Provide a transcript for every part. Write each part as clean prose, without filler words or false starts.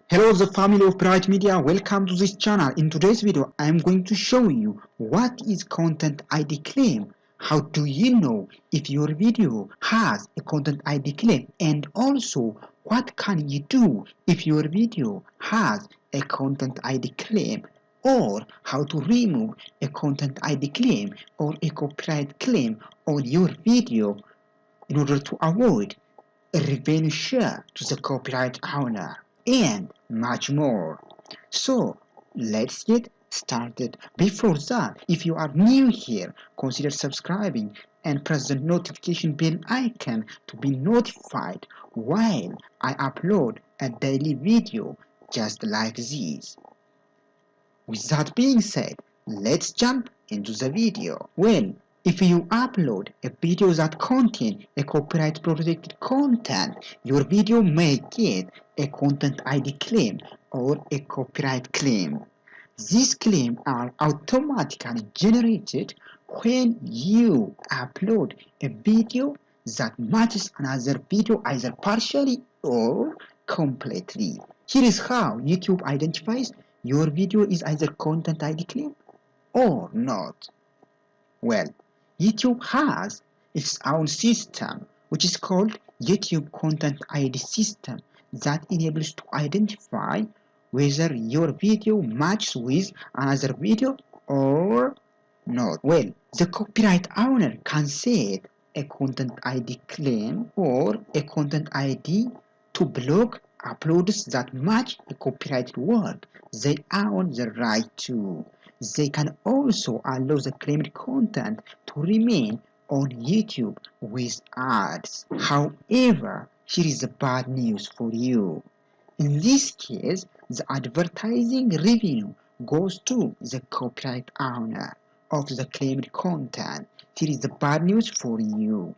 Hello the family of Bright Media, welcome to this channel. In today's video I am going to show you what is content ID claim. How do you know if your video has a content ID claim, and also what can you do if your video has a content ID claim, or how to remove a content ID claim or a copyright claim on your video in order to avoid a revenue share to the copyright owner, and much more. So let's get started. Before that, if you are new here, consider subscribing and press the notification bell icon to be notified while I upload a daily video just like this. With that being said, let's jump into the video. Well, if you upload a video that contains a copyright protected content, your video may get a content ID claim or a copyright claim. These claims are automatically generated when you upload a video that matches another video either partially or completely. Here is how YouTube identifies your video is either content ID claim or not. Well, YouTube has its own system which is called YouTube Content ID system that enables to identify whether your video matches with another video or not. Well, the copyright owner can set a content ID claim or a content ID to block uploads that match a copyrighted work they own the right to. They can also allow the claimed content to remain on YouTube with ads. However, here is the bad news for you. In this case, the advertising revenue goes to the copyright owner of the claimed content. Here is the bad news for you.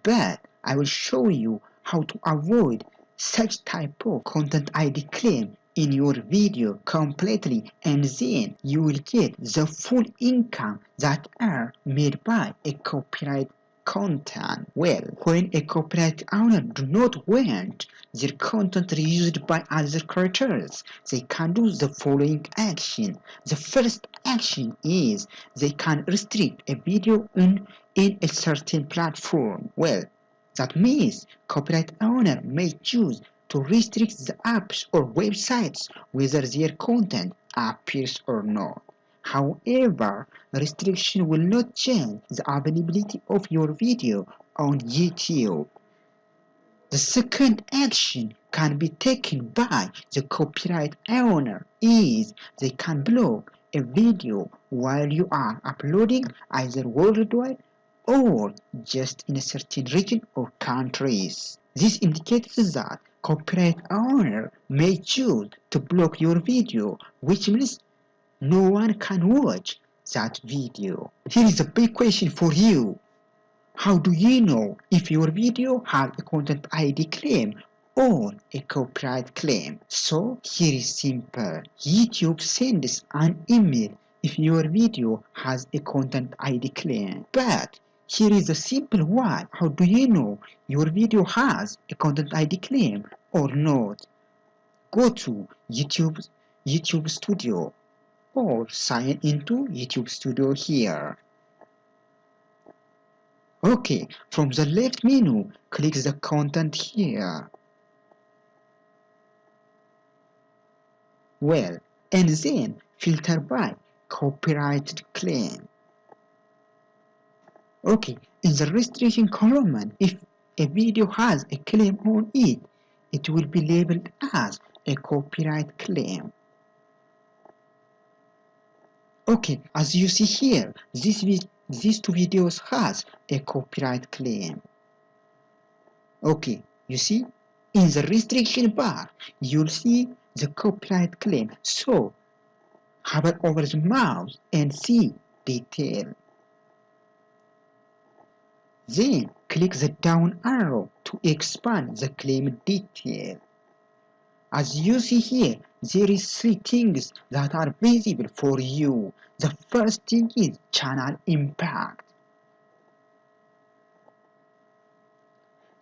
But I will show you how to avoid such type of content ID claim in your video completely, and then you will get the full income that are made by a copyright content. Well, when a copyright owner do not want their content reused by other creators, they can do the following action. The first action is they can restrict a video in a certain platform. Well, that means copyright owner may choose to restrict the apps or websites whether their content appears or not. However, restriction will not change the availability of your video on YouTube. The second action can be taken by the copyright owner is they can block a video while you are uploading either worldwide or just in a certain region or countries. This indicates that copyright owner may choose to block your video, which means no one can watch that video. Here is a big question for you. How do you know if your video has a content ID claim or a copyright claim? So here is simple. YouTube sends an email if your video has a content ID claim. But here is a simple one. How do you know your video has a content ID claim or not? Go to YouTube Studio or sign into YouTube Studio here. Okay, from the left menu, click the content here. Well, and then filter by copyrighted claim. Okay, in the restriction column, if a video has a claim on it, it will be labeled as a copyright claim. Okay, as you see here, these two videos has a copyright claim. Okay, you see, in the restriction bar, you'll see the copyright claim. So, hover over the mouse and see detail. Then, click the down arrow to expand the claim detail. As you see here, there is 3 things that are visible for you. The first thing is channel impact.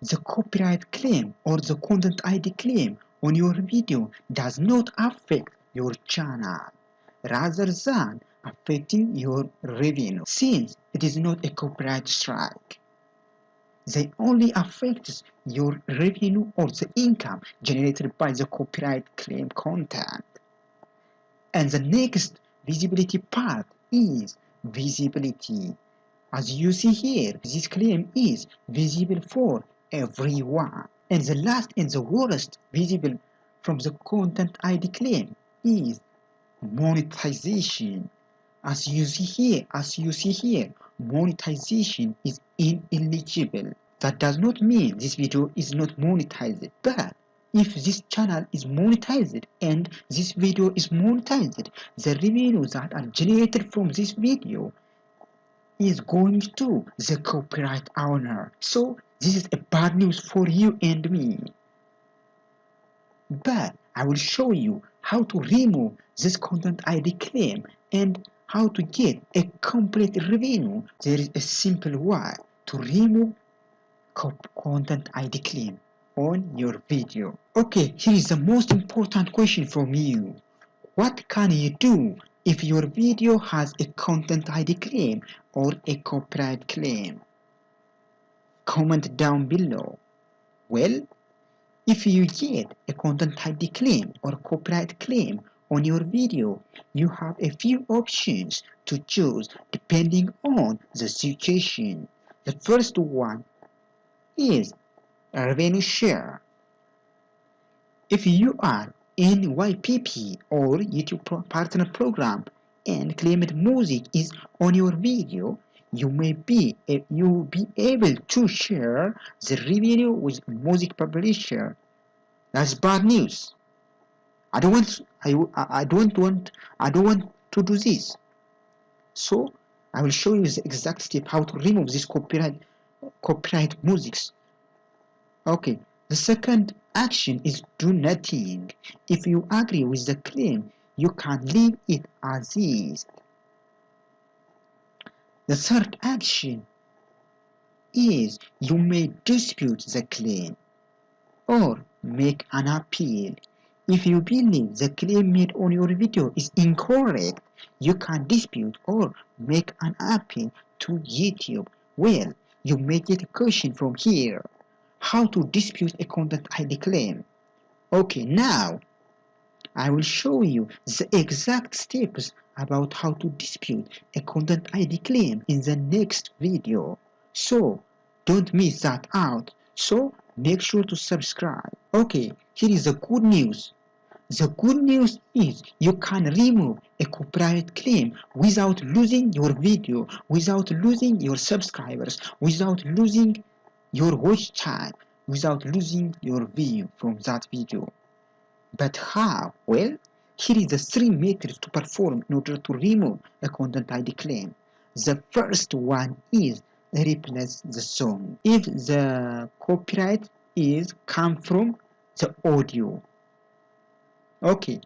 The copyright claim or the content ID claim on your video does not affect your channel rather than affecting your revenue, since it is not a copyright strike. They only affect your revenue or the income generated by the copyright claim content. And the next visibility part is visibility. As you see here, this claim is visible for everyone. And the last and the worst visible from the content ID claim is monetization. As you see here, monetization is ineligible. That does not mean this video is not monetized, but if this channel is monetized and this video is monetized, the revenue that are generated from this video is going to the copyright owner. So this is a bad news for you and me. But I will show you how to remove this content ID claim and how to get a complete revenue. There is a simple way to remove content ID claim on your video. Okay, here is the most important question from you. What can you do if your video has a content ID claim or a copyright claim? Comment down below. Well, if you get a content ID claim or copyright claim on your video, you have a few options to choose depending on the situation. The first one is a revenue share. If you are in YPP or YouTube Partner Program and claimed music is on your video, you will be able to share the revenue with music publisher. That's bad news. I don't want to do this. So I will show you the exact step how to remove this copyright musics. Okay, the second action is do nothing. If you agree with the claim, you can leave it as is. The third action is you may dispute the claim or make an appeal. If you believe the claim made on your video is incorrect, you can dispute or make an appeal to YouTube. Well, you may get a question from here. How to dispute a content ID claim? Okay, now I will show you the exact steps about how to dispute a content ID claim in the next video. So don't miss that out. So make sure to subscribe. Okay, here is the good news. The good news is you can remove a copyright claim without losing your video, without losing your subscribers, without losing your watch time, without losing your view from that video. But how? Well, here is the 3 methods to perform in order to remove a content ID claim. The first one is replace the song. If the copyright is come from the audio. Okay,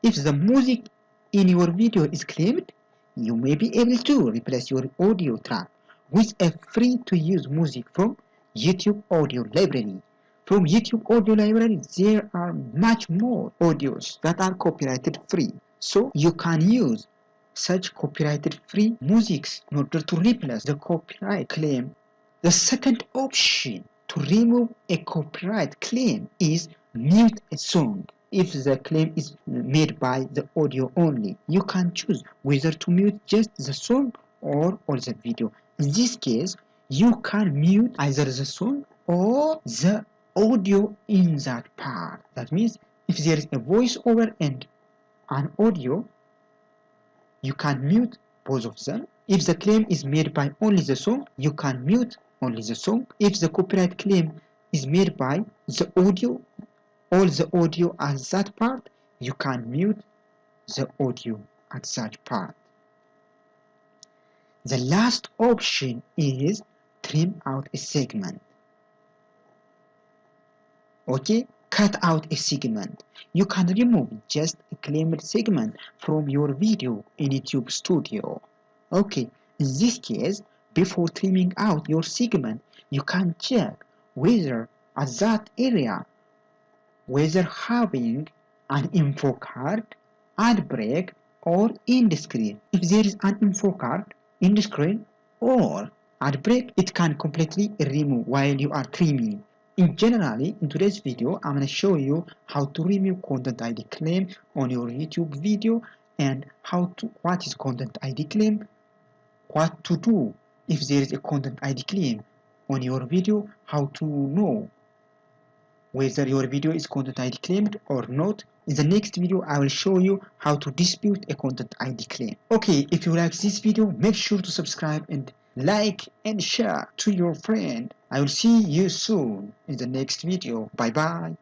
if the music in your video is claimed, you may be able to replace your audio track with a free-to-use music from YouTube audio library. From YouTube audio library, there are much more audios that are copyrighted free. So you can use such copyrighted free musics in order to replace the copyright claim. The second option to remove a copyright claim is mute a song. If the claim is made by the audio only, you can choose whether to mute just the song or all the video. In this case, you can mute either the song or the audio in that part. That means if there is a voiceover and an audio, you can mute both of them. If the claim is made by only the song, you can mute only the song. If the copyright claim is made by the audio, all the audio at that part, you can mute the audio at that part. The last option is trim out a segment. Okay, cut out a segment. You can remove just a claimed segment from your video in YouTube Studio. Okay, in this case, before trimming out your segment, you can check whether at that area whether having an info card, ad break, or end screen. If there is an info card, end screen, or ad break, it can completely remove while you are trimming. In today's video, I'm going to show you how to remove content ID claim on your YouTube video and what is content ID claim, what to do if there is a content ID claim on your video, how to know whether your video is content ID claimed or not. In the next video, I will show you how to dispute a content ID claim. Okay, if you like this video, make sure to subscribe and like and share to your friend. I will see you soon in the next video. Bye bye.